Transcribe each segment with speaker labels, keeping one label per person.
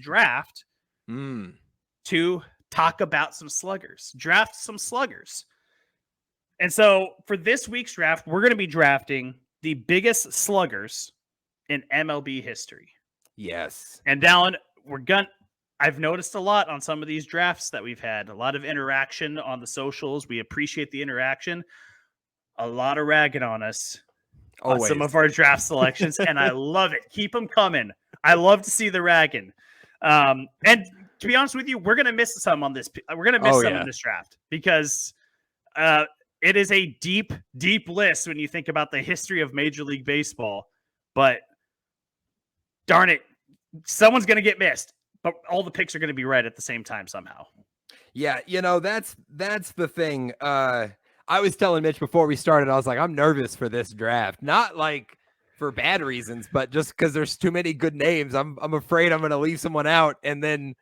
Speaker 1: draft to talk about some sluggers, draft some sluggers. And so for this week's draft, we're going to be drafting the biggest sluggers in MLB history.
Speaker 2: Yes.
Speaker 1: And Dallen, I've noticed a lot on some of these drafts that we've had, a lot of interaction on the socials. We appreciate the interaction. A lot of ragging on us on some of our draft selections, and I love it. Keep them coming. I love to see the ragging. And to be honest with you, we're going to miss some on this. We're going to miss some in this draft because it is a deep, deep list when you think about the history of Major League Baseball. But darn it, someone's going to get missed. But all the picks are going to be right at the same time somehow.
Speaker 2: Yeah, that's the thing. I was telling Mitch before we started, I was like, I'm nervous for this draft. Not like for bad reasons, but just because there's too many good names. I'm afraid I'm going to leave someone out and then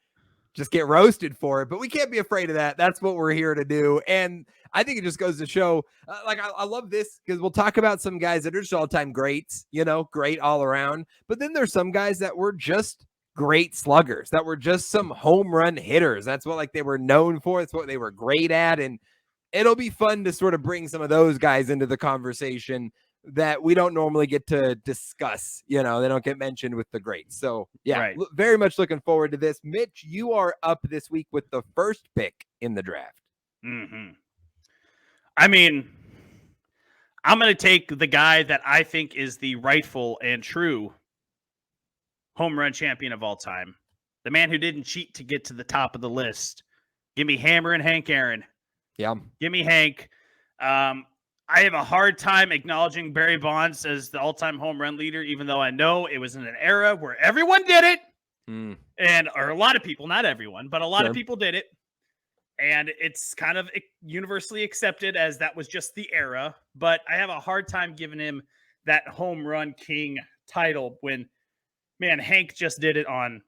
Speaker 2: just get roasted for it. But we can't be afraid of that. That's what we're here to do. And I think it just goes to show, I love this because we'll talk about some guys that are just all-time greats, great all around. But then there's some guys that were just great sluggers, that were just some home run hitters. That's what they were known for. It's what they were great at. And it'll be fun to sort of bring some of those guys into the conversation that we don't normally get to discuss. They don't get mentioned with the greats. So yeah, right. Very much looking forward to this. Mitch, you are up this week with the first pick in the draft.
Speaker 1: Mm-hmm. I mean, I'm going to take the guy that I think is the rightful and true home run champion of all time. The man who didn't cheat to get to the top of the list. Give me Hammer and Hank Aaron.
Speaker 2: Yeah.
Speaker 1: Give me Hank. I have a hard time acknowledging Barry Bonds as the all-time home run leader, even though I know it was in an era where everyone did it. Or a lot of people, not everyone, but a lot of people did it. And it's kind of universally accepted as that was just the era. But I have a hard time giving him that home run king title when, man, Hank just did it on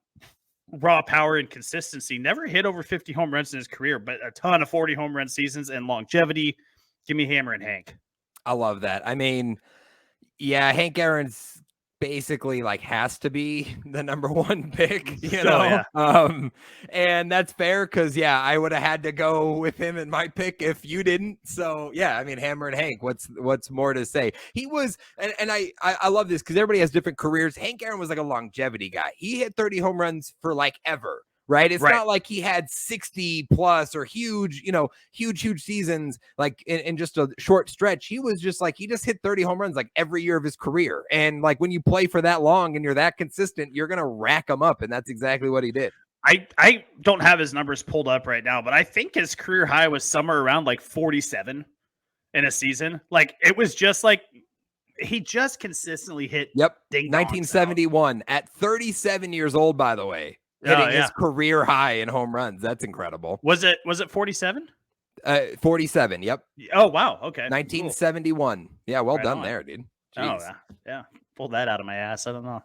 Speaker 1: raw power and consistency. Never hit over 50 home runs in his career, but a ton of 40 home run seasons and longevity. Give me Hammer and Hank.
Speaker 2: I love that. I mean, yeah, Hank Aaron's basically has to be the number one pick,
Speaker 1: Yeah.
Speaker 2: And that's fair because, yeah, I would have had to go with him in my pick if you didn't. So, yeah, I mean, Hammer and Hank, what's more to say? He was, and I love this because everybody has different careers. Hank Aaron was like a longevity guy. He hit 30 home runs for ever. Right. It's not like he had 60 plus or huge seasons in just a short stretch. He was just he just hit 30 home runs every year of his career. And when you play for that long and you're that consistent, you're going to rack them up. And that's exactly what he did.
Speaker 1: I don't have his numbers pulled up right now, but I think his career high was somewhere around 47 in a season. It was just he just consistently hit.
Speaker 2: Yep. 1971 at 37 years old, by the way. Hitting his career high in home runs. That's incredible.
Speaker 1: Was it 47?
Speaker 2: 47. Yep.
Speaker 1: Oh, wow. Okay.
Speaker 2: 1971. Cool. Yeah. Well done there, dude. Jeez.
Speaker 1: Oh, yeah. Pulled that out of my ass. I don't know.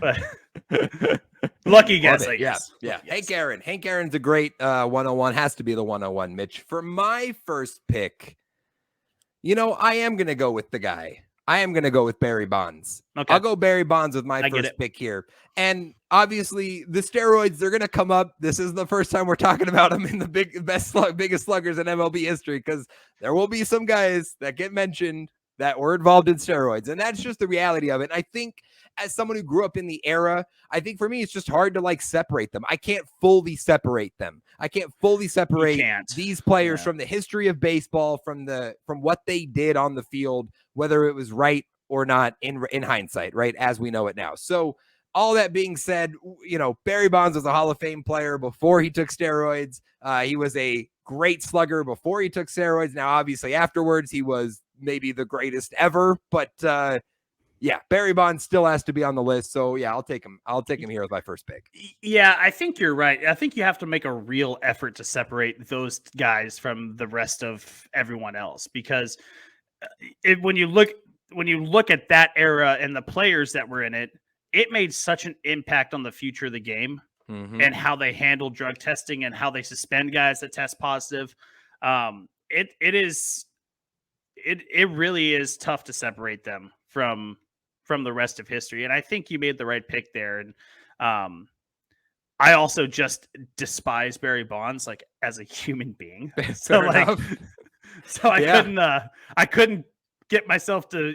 Speaker 1: But lucky guess, I guess.
Speaker 2: Yeah. Hank Aaron. Hank Aaron's a great 101. Has to be the 101, Mitch. For my first pick, I am going to go with the guy. I am going to go with Barry Bonds.
Speaker 1: Okay.
Speaker 2: I'll go Barry Bonds with my first pick here. And obviously the steroids, they're going to come up. This is the first time we're talking about them in the biggest sluggers in MLB history, because there will be some guys that get mentioned that were involved in steroids. And that's just the reality of it. And I think as someone who grew up in the era, I think for me, it's just hard to separate them. I can't fully separate them. I can't fully separate these players from the history of baseball, from what they did on the field, whether it was right or not in hindsight, right? As we know it now. So all that being said, Barry Bonds was a Hall of Fame player before he took steroids. He was a great slugger before he took steroids. Now, obviously afterwards, he was maybe the greatest ever, but Barry Bonds still has to be on the list. So yeah, I'll take him. I'll take him here as my first pick.
Speaker 1: Yeah, I think you're right. I think you have to make a real effort to separate those guys from the rest of everyone else, because when you look at that era and the players that were in it, it made such an impact on the future of the game and how they handle drug testing and how they suspend guys that test positive. It really is tough to separate them from the rest of history. And I think you made the right pick there. And I also just despise Barry Bonds like as a human being. So I couldn't get myself to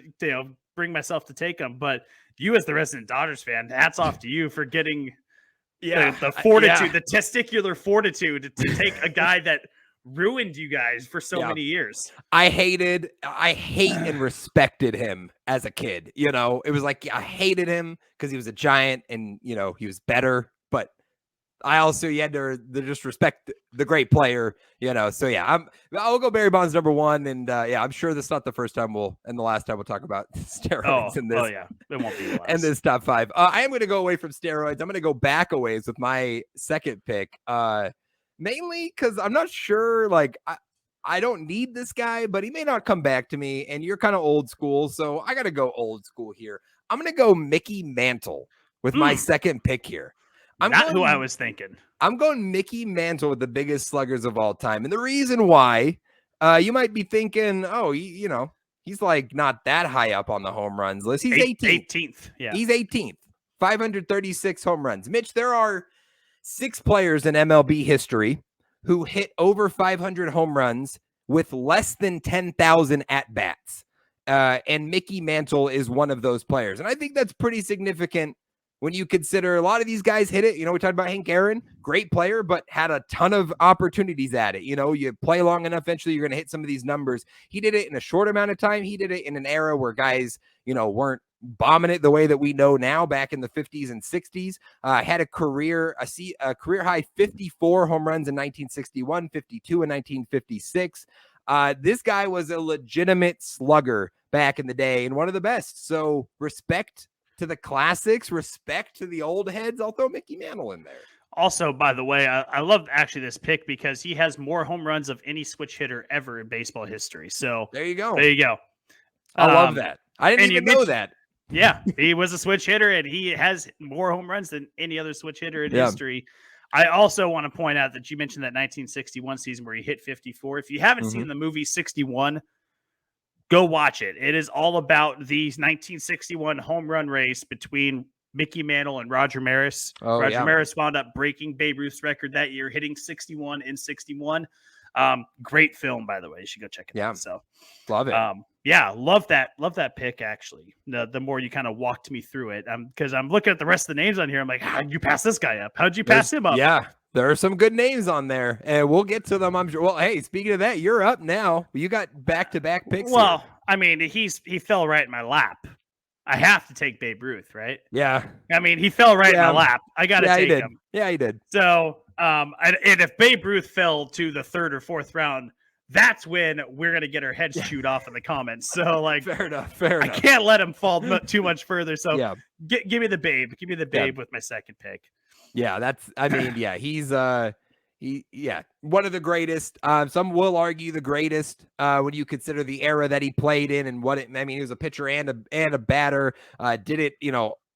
Speaker 1: bring myself to take him. But you, as the resident Dodgers fan, hats off to you for getting the fortitude, the testicular fortitude to take a guy that ruined you guys for so many years.
Speaker 2: I hate and respected him as a kid. You know, it was like I hated him because he was a Giant and he was better, but I also you had to just respect the great player, So yeah, I'll go Barry Bonds number one, and I'm sure this is not the first time and the last time we'll talk about steroids in this.
Speaker 1: Oh yeah, it won't be the last.
Speaker 2: In this top five. I am going to go away from steroids. I'm going to go back a ways with my second pick, mainly because I'm not sure. Like I don't need this guy, but he may not come back to me. And you're kind of old school, so I got to go old school here. I'm going to go Mickey Mantle with my second pick here.
Speaker 1: Who I was thinking.
Speaker 2: I'm going Mickey Mantle with the biggest sluggers of all time. And the reason why, you might be thinking, he's like not that high up on the home runs list. He's
Speaker 1: 18th. Yeah.
Speaker 2: He's 18th. 536 home runs. Mitch, there are 6 players in MLB history who hit over 500 home runs with less than 10,000 at-bats. And Mickey Mantle is one of those players. And I think that's pretty significant when you consider a lot of these guys hit it. We talked about Hank Aaron, great player, but had a ton of opportunities at it. You play long enough, eventually you're going to hit some of these numbers. He did it in a short amount of time. He did it in an era where guys, weren't bombing it the way that we know now back in the 50s and 60s. Had a career high 54 home runs in 1961, 52 in 1956. This guy was a legitimate slugger back in the day and one of the best. So respect to the classics, respect to the old heads. I'll throw Mickey Mantle in there.
Speaker 1: Also, by the way, I love actually this pick because he has more home runs of any switch hitter ever in baseball history. So
Speaker 2: there you go.
Speaker 1: I
Speaker 2: love that. I didn't even know that.
Speaker 1: Yeah, he was a switch hitter and he has more home runs than any other switch hitter in history. I also want to point out that you mentioned that 1961 season where he hit 54. If you haven't seen the movie 61, go watch it. It is all about the 1961 home run race between Mickey Mantle and Roger Maris. Roger Maris wound up breaking Babe Ruth's record that year, hitting 61 in 61. Great film, by the way. You should go check it out. So
Speaker 2: love it.
Speaker 1: Love that pick, actually. The more you kind of walked me through it, because I'm looking at the rest of the names on here. I'm like, how'd you pass this guy up? How'd you pass him up?
Speaker 2: Yeah. There are some good names on there, and we'll get to them, I'm sure. Well, hey, speaking of that, you're up now. You got back-to-back picks.
Speaker 1: Well, here. I mean, he fell right in my lap. I have to take Babe Ruth, right?
Speaker 2: Yeah.
Speaker 1: I mean, he fell right in my lap. I got to take him.
Speaker 2: Yeah, he did.
Speaker 1: So, and if Babe Ruth fell to the 3rd or 4th round, that's when we're going to get our heads chewed off in the comments. So, like,
Speaker 2: fair enough.
Speaker 1: I can't let him fall too much further. So, give me the Babe. Give me the Babe with my second pick.
Speaker 2: Yeah, he's one of the greatest. Some will argue the greatest when you consider the era that he played in and he was a pitcher and a batter. Did it,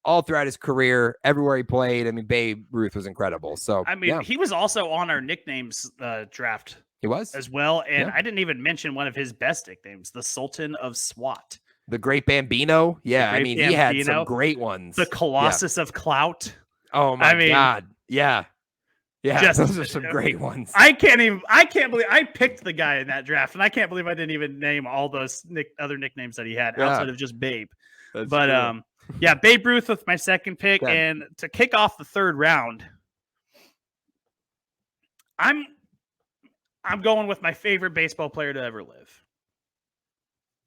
Speaker 2: all throughout his career, everywhere he played. I mean, Babe Ruth was incredible. So
Speaker 1: he was also on our nicknames draft.
Speaker 2: He was
Speaker 1: as well, and I didn't even mention one of his best nicknames, the Sultan of SWAT.
Speaker 2: The Great Bambino. Yeah, he had some great ones.
Speaker 1: The Colossus of Clout.
Speaker 2: Oh my God. Yeah. Those are some great ones.
Speaker 1: I can't believe I picked the guy in that draft, and I can't believe I didn't even name all those other nicknames that he had outside of just Babe.
Speaker 2: That's
Speaker 1: but cool. Babe Ruth with my second pick, and to kick off the 3rd round, I'm going with my favorite baseball player to ever live.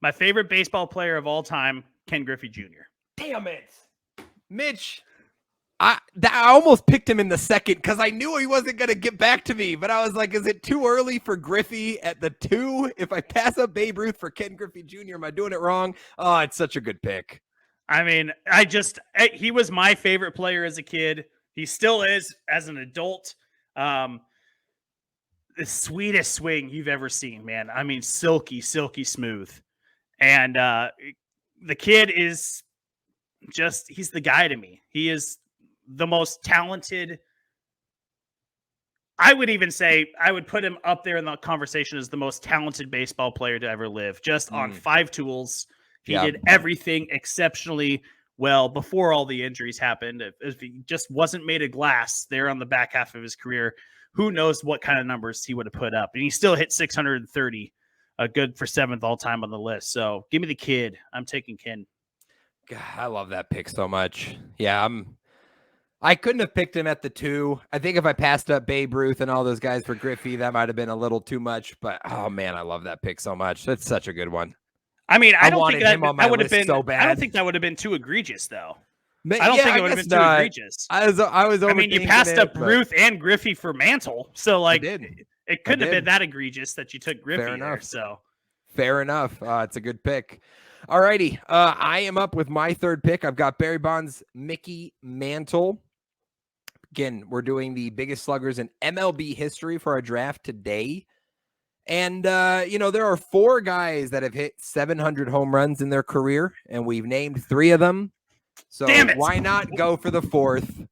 Speaker 1: My favorite baseball player of all time, Ken Griffey Jr.
Speaker 2: Damn it, Mitch. I almost picked him in the second because I knew he wasn't going to get back to me, but I was like, is it too early for Griffey at the 2? If I pass up Babe Ruth for Ken Griffey Jr., am I doing it wrong? Oh, it's such a good pick.
Speaker 1: I mean, he was my favorite player as a kid. He still is as an adult. The sweetest swing you've ever seen, man. I mean, silky smooth. And the kid is he's the guy to me. He is the most talented. I would even say I would put him up there in the conversation as the most talented baseball player to ever live. Just on 5 tools. He did everything exceptionally well before all the injuries happened. If he just wasn't made of glass there on the back half of his career, who knows what kind of numbers he would have put up. And he still hit 630, good for 7th all time on the list. So give me the kid. I'm taking Ken.
Speaker 2: God, I love that pick so much. Yeah, I couldn't have picked him at the 2. I think if I passed up Babe Ruth and all those guys for Griffey, that might have been a little too much. But oh man, I love that pick so much. That's such a good one.
Speaker 1: I mean, I don't think that
Speaker 2: would have been
Speaker 1: so bad. I don't think that would have been too egregious, though.
Speaker 2: I don't think it would have been too egregious. I was.
Speaker 1: I mean, you passed up Ruth and Griffey for Mantle, so like it couldn't have been that egregious that you took Griffey.
Speaker 2: Fair enough.
Speaker 1: There, so
Speaker 2: fair enough. It's a good pick. All righty. I am up with my 3rd pick. I've got Barry Bonds, Mickey Mantle. Again, we're doing the biggest sluggers in MLB history for our draft today. And, there are 4 guys that have hit 700 home runs in their career, and we've named 3 of them. So why not go for the 4th?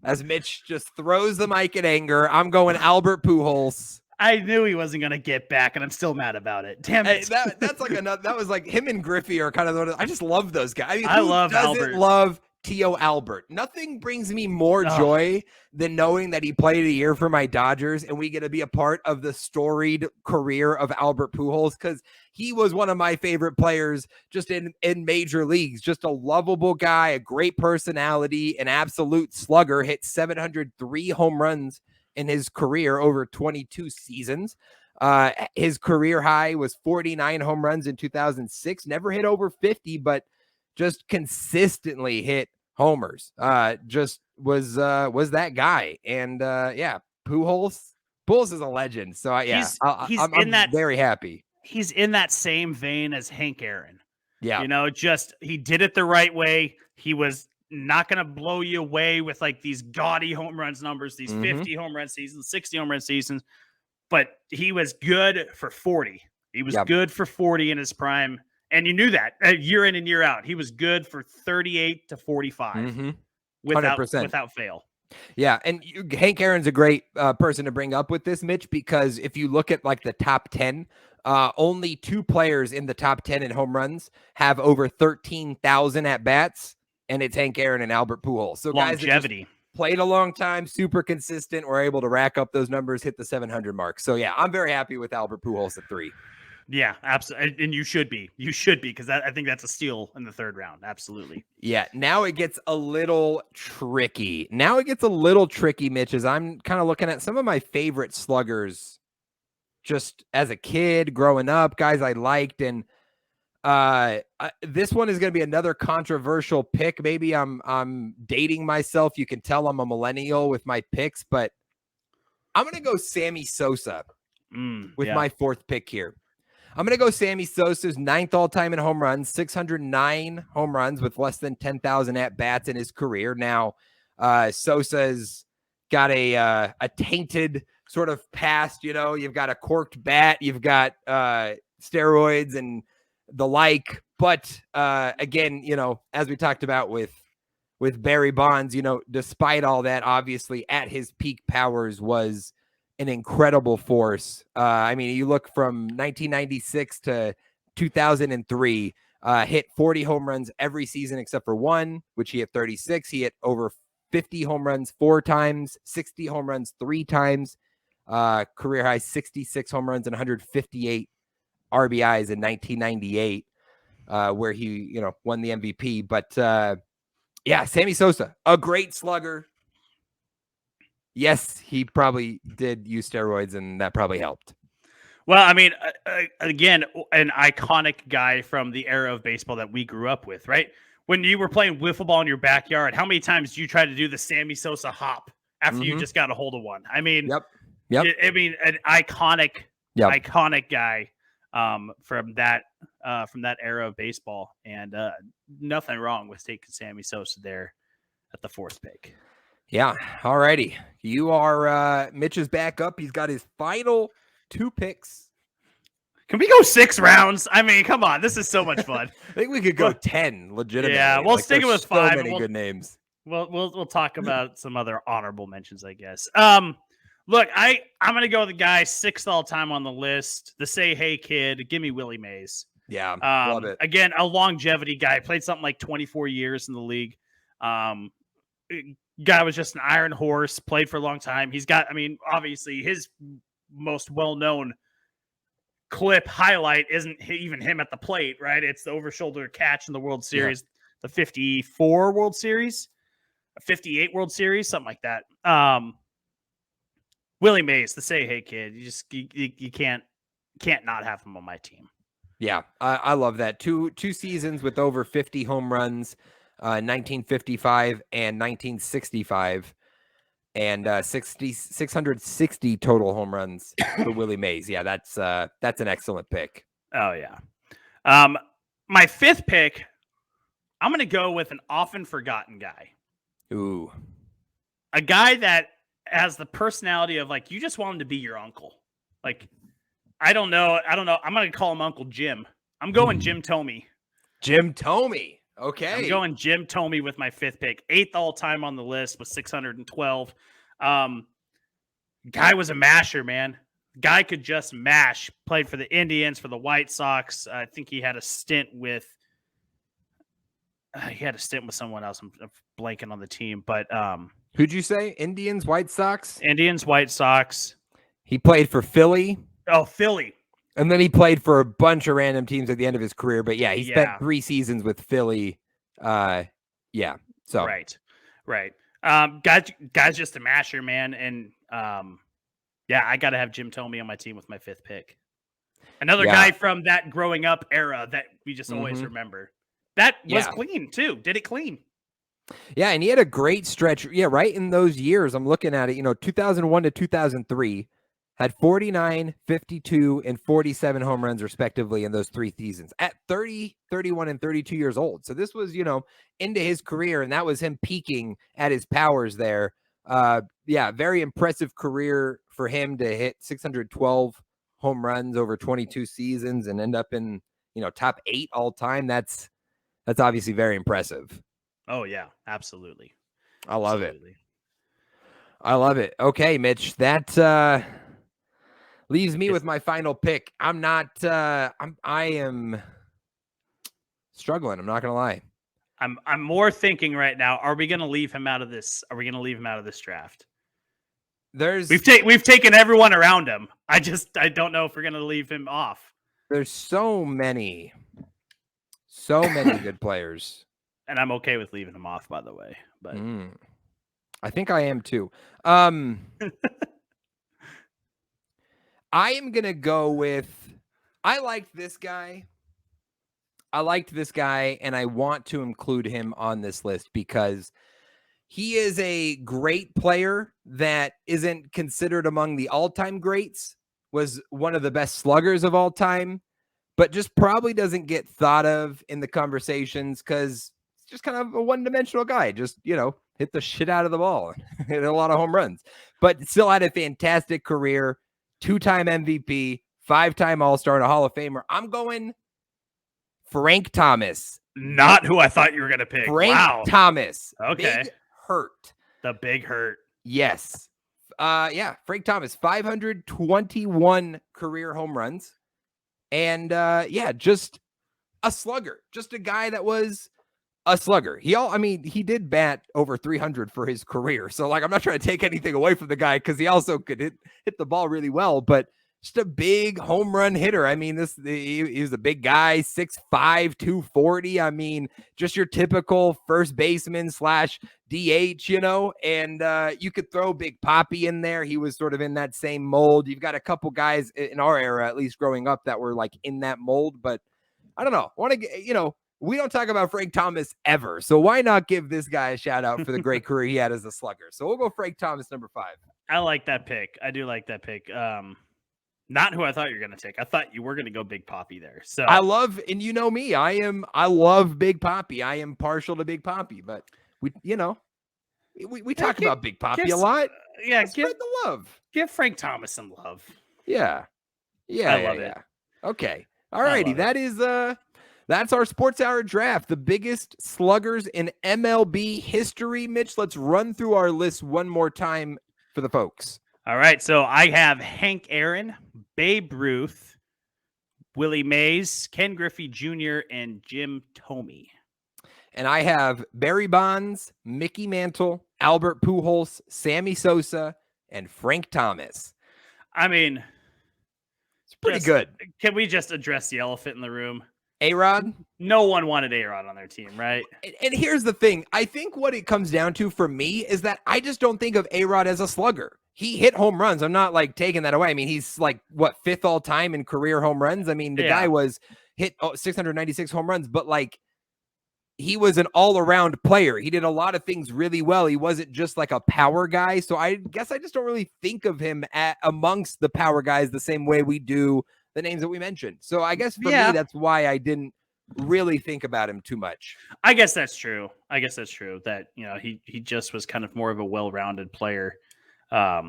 Speaker 2: As Mitch just throws the mic in anger, I'm going Albert Pujols.
Speaker 1: I knew he wasn't going to get back, and I'm still mad about it. Damn it.
Speaker 2: Hey, that's like that was like him and Griffey are kind of, I just love those guys. I mean,
Speaker 1: I love Albert.
Speaker 2: Love Tio Albert. Nothing brings me more joy than knowing that he played a year for my Dodgers and we get to be a part of the storied career of Albert Pujols, because he was one of my favorite players just in major leagues. Just a lovable guy, a great personality, an absolute slugger, hit 703 home runs in his career over 22 seasons. His career high was 49 home runs in 2006, never hit over 50, but just consistently hit homers. Just was that guy. And Pujols is a legend. So I'm very happy.
Speaker 1: He's in that same vein as Hank Aaron.
Speaker 2: Yeah.
Speaker 1: Just he did it the right way. He was not going to blow you away with like these gaudy home runs numbers, these 50 home run seasons, 60 home run seasons, but he was good for 40. He was good for 40 in his prime. And you knew that year in and year out. He was good for 38 to 45 without fail.
Speaker 2: Yeah, and Hank Aaron's a great person to bring up with this, Mitch, because if you look at like the top 10, only 2 players in the top 10 in home runs have over 13,000 at-bats, and it's Hank Aaron and Albert Pujols. So
Speaker 1: longevity.
Speaker 2: Guys that played a long time, super consistent, were able to rack up those numbers, hit the 700 mark. So, yeah, I'm very happy with Albert Pujols at 3.
Speaker 1: Yeah, absolutely. And you should be, because I think that's a steal in the 3rd round. Absolutely.
Speaker 2: Yeah. Now it gets a little tricky. Mitch, as I'm kind of looking at some of my favorite sluggers just as a kid growing up, guys I liked. And this one is going to be another controversial pick. Maybe I'm dating myself. You can tell I'm a millennial with my picks, but I'm going to go Sammy Sosa with my 4th pick here. I'm going to go Sammy Sosa's 9th all-time in home runs, 609 home runs with less than 10,000 at-bats in his career. Now, Sosa's got a tainted sort of past. You've got a corked bat, you've got steroids and the like. But again, as we talked about with Barry Bonds, despite all that, obviously at his peak powers was an incredible force. I mean, you look from 1996 to 2003, hit 40 home runs every season except for one, which he hit 36. He hit over 50 home runs 4 times, 60 home runs 3 times, career high 66 home runs and 158 RBIs in 1998, where he, won the MVP. But Sammy Sosa, a great slugger. Yes, he probably did use steroids, and that probably helped.
Speaker 1: Well, I mean, again, an iconic guy from the era of baseball that we grew up with, right? When you were playing wiffle ball in your backyard, how many times did you try to do the Sammy Sosa hop after you just got a hold of one? I mean,
Speaker 2: Yep.
Speaker 1: I mean, an iconic guy from that era of baseball, and nothing wrong with taking Sammy Sosa there at the 4th pick.
Speaker 2: Yeah. All righty. You are Mitch is back up. He's got his final 2 picks.
Speaker 1: Can we go 6 rounds? I mean, come on. This is so much fun.
Speaker 2: I think we could go 10 legitimately.
Speaker 1: Yeah, we'll stick with 5.
Speaker 2: So many good names.
Speaker 1: We'll talk about some other honorable mentions, I guess. Look, I'm going to go with the guy 6th all time on the list. The Say Hey Kid. Give me Willie Mays.
Speaker 2: Yeah, love it.
Speaker 1: Again, a longevity guy. Played something like 24 years in the league. Guy was just an iron horse. Played for a long time. He's got, I mean, obviously his most well-known clip highlight isn't even him at the plate, right? It's the over-shoulder catch in the World Series, the 54 World Series, 58 World Series, something like that. Willie Mays, the say hey kid. You can't not have him on my team.
Speaker 2: Yeah, I love that. Two seasons with over 50 home runs, 1955 and 1965, and 660 total home runs for Willie Mays. Yeah, that's an excellent pick.
Speaker 1: Oh yeah. My fifth pick, I'm going to go with an often forgotten guy.
Speaker 2: Ooh.
Speaker 1: A guy that has the personality of, like, you just want him to be your uncle. Like, I don't know. I'm going to call him Uncle Jim. I'm going Jim Thome.
Speaker 2: Jim Thome. Okay.
Speaker 1: I'm going Jim Thome with my fifth pick. 8th all-time on the list with 612. Guy was a masher, man. Guy could just mash. Played for the Indians, for the White Sox. I think he had a stint with someone else. I'm blanking on the team, but
Speaker 2: who'd you say? Indians, White Sox?
Speaker 1: Indians, White Sox.
Speaker 2: He played for Philly.
Speaker 1: Oh, Philly.
Speaker 2: And then he played for a bunch of random teams at the end of his career. But yeah, he spent 3 seasons with Philly. Yeah. So
Speaker 1: right. Guy's just a masher, man. And yeah, I got to have Jim Thome on my team with my fifth pick. Another guy from that growing up era that we just always remember. That was clean too. Did it clean.
Speaker 2: Yeah, and he had a great stretch. Yeah, right in those years. I'm looking at it, 2001 to 2003, had 49, 52, and 47 home runs respectively in those 3 seasons at 30, 31, and 32 years old. So this was, into his career, and that was him peaking at his powers there. Yeah, very impressive career for him to hit 612 home runs over 22 seasons and end up in, top 8 all time. That's obviously very impressive.
Speaker 1: Oh yeah, absolutely.
Speaker 2: I love it. I love it. Okay, Mitch, that leaves me with my final pick. I am struggling. I'm not going to lie.
Speaker 1: I'm more thinking right now, are we going to leave him out of this? Are we going to leave him out of this draft? We've taken everyone around him. I don't know if we're going to leave him off.
Speaker 2: There's so many good players.
Speaker 1: And I'm okay with leaving him off, by the way. But
Speaker 2: I think I am too. I am going to go with, I liked this guy, and I want to include him on this list because he is a great player that isn't considered among the all-time greats, was one of the best sluggers of all time, but just probably doesn't get thought of in the conversations because it's just kind of a one-dimensional guy. Just, hit the shit out of the ball, hit a lot of home runs, but still had a fantastic career, 2-time MVP, 5-time All-Star, and a Hall of Famer. I'm going Frank Thomas.
Speaker 1: Not who I thought you were going to pick.
Speaker 2: Frank Thomas.
Speaker 1: Okay.
Speaker 2: Big Hurt.
Speaker 1: The Big Hurt.
Speaker 2: Yes. Yeah, Frank Thomas, 521 career home runs. And just a slugger. Just a guy that was a slugger. He did bat over 300 for his career. So, I'm not trying to take anything away from the guy because he also could hit the ball really well, but just a big home run hitter. He was a big guy, 6'5", 240. Just your typical first baseman / DH, and you could throw Big Papi in there. He was sort of in that same mold. You've got a couple guys in our era, at least growing up, that were in that mold, but I don't know. I want to get, we don't talk about Frank Thomas ever. So why not give this guy a shout out for the great career he had as a slugger? So we'll go Frank Thomas, number 5.
Speaker 1: I like that pick. I do like that pick. Not who I thought you were going to take. I thought you were going to go Big Papi there. So
Speaker 2: I love, and you know me, I love Big Papi. I am partial to Big Papi, but we talk about Big Papi a lot.
Speaker 1: Yeah.
Speaker 2: Spread the love.
Speaker 1: Give Frank Thomas some love.
Speaker 2: Yeah. I love it. Okay. All righty. That is, that's our Sports Hour draft, the biggest sluggers in MLB history. Mitch, let's run through our list one more time for the folks.
Speaker 1: All right. So I have Hank Aaron, Babe Ruth, Willie Mays, Ken Griffey Jr., and Jim Thome.
Speaker 2: And I have Barry Bonds, Mickey Mantle, Albert Pujols, Sammy Sosa, and Frank Thomas.
Speaker 1: I mean,
Speaker 2: it's pretty good.
Speaker 1: Can we just address the elephant in the room?
Speaker 2: A-Rod?
Speaker 1: No one wanted A-Rod on their team, right?
Speaker 2: And here's the thing. I think what it comes down to for me is that I just don't think of A-Rod as a slugger. He hit home runs. I'm not like taking that away. I mean, he's like, what, 5th all time in career home runs? I mean, the guy was hit 696 home runs, but like, he was an all-around player. He did a lot of things really well. He wasn't just like a power guy. So I guess I just don't really think of him amongst the power guys the same way we do the names that we mentioned. So I guess for me, that's why I didn't really think about him too much.
Speaker 1: I guess that's true. That, you know, he just was kind of more of a well-rounded player. I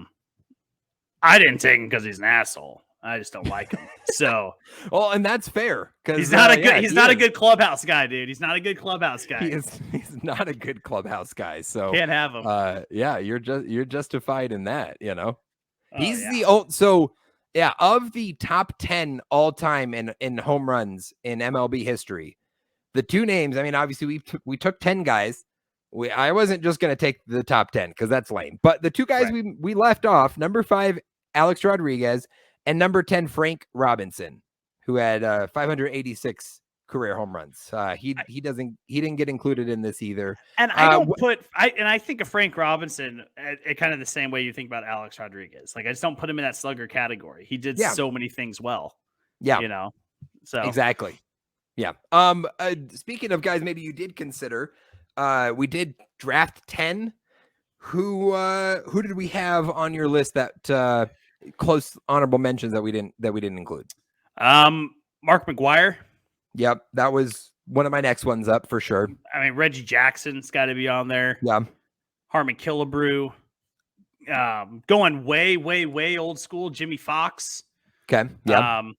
Speaker 1: didn't take him because he's an asshole. I just don't like him. So,
Speaker 2: well, and that's fair because
Speaker 1: he's not a good. He's not a good clubhouse guy, dude. He's not a good clubhouse guy.
Speaker 2: He's not a good clubhouse guy. So
Speaker 1: can't have him.
Speaker 2: Yeah, you're justified in that. You know, he's the old. So yeah, of the top 10 all time in home runs in MLB history, the two names. I mean, obviously we took 10 guys. I wasn't just going to take the top 10 because that's lame. But the two guys we left off, number 5, Alex Rodriguez. And number 10, Frank Robinson, who had 586 career home runs. He didn't get included in this either.
Speaker 1: And I think of Frank Robinson kind of the same way you think about Alex Rodriguez. Like I just don't put him in that slugger category. He did so many things well. Yeah, you know. So
Speaker 2: exactly. Yeah. Speaking of guys, maybe you did consider. We did draft 10. Who did we have on your list that? Close honorable mentions that we didn't include?
Speaker 1: Mark McGwire.
Speaker 2: Yep, that was one of my next ones up for sure.
Speaker 1: I mean, Reggie Jackson's got to be on there.
Speaker 2: Yeah,
Speaker 1: Harmon Killebrew. Going way old school, Jimmy Fox.
Speaker 2: Okay. Yeah.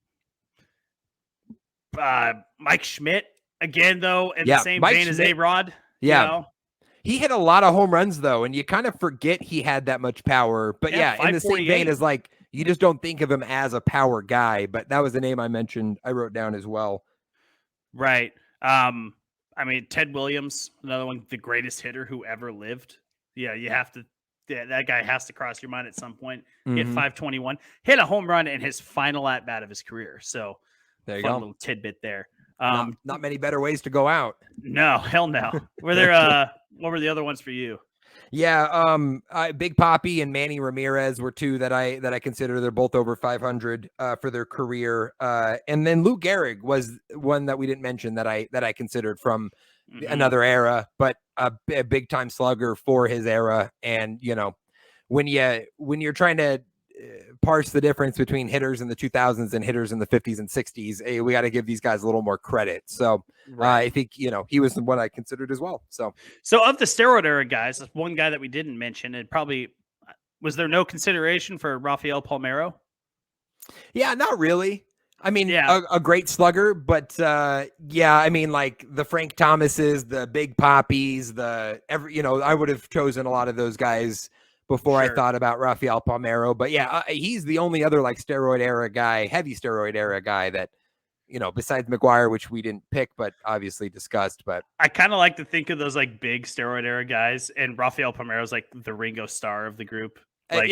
Speaker 1: Mike Schmidt again, though, in the same vein as A-Rod.
Speaker 2: Yeah.
Speaker 1: You know?
Speaker 2: He hit a lot of home runs though, and you kind of forget he had that much power. But in the same vein as like you just don't think of him as a power guy. But that was the name I mentioned. I wrote down as well.
Speaker 1: Right. I mean, Ted Williams, another one, the greatest hitter who ever lived. Yeah, you have to. Yeah, that guy has to cross your mind at some point. Hit 521, hit a home run in his final at bat of his career. So
Speaker 2: there you go.
Speaker 1: Little tidbit there.
Speaker 2: Not many better ways to go out.
Speaker 1: No, hell no. Were there? What were the other ones for you?
Speaker 2: Yeah, Big Papi and Manny Ramirez were two that I consider. They're both over 500 for their career. And then Lou Gehrig was one that we didn't mention that I considered from another era, but a big time slugger for his era. And you know, when you're trying to parse the difference between hitters in the 2000s and hitters in the 50s and 60s, we got to give these guys a little more credit. So I think, you know, he was the one I considered as well. So
Speaker 1: of the steroid era guys, one guy that we didn't mention, and probably was there no consideration for Rafael Palmeiro?
Speaker 2: Yeah, not really. I mean, a great slugger, but I mean, like the Frank Thomases, the Big Poppies, I would have chosen a lot of those guys before I thought about Rafael Palmeiro. But he's the only other like steroid era guy, heavy steroid era guy that, you know, besides McGwire, which we didn't pick, but obviously discussed. But
Speaker 1: I kind of like to think of those like big steroid era guys, and Rafael Palmeiro's like the Ringo Starr of the group. Like,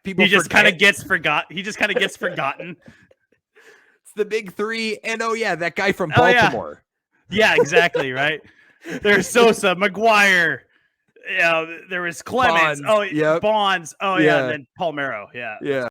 Speaker 2: People
Speaker 1: he just kind of gets forgotten. He just kind of gets forgotten.
Speaker 2: It's the big three. And that guy from Baltimore.
Speaker 1: Yeah, exactly. Right. There's Sosa, McGwire. There was Clemens. Bonds.
Speaker 2: Yep.
Speaker 1: Bonds. And then Palmeiro. Yeah.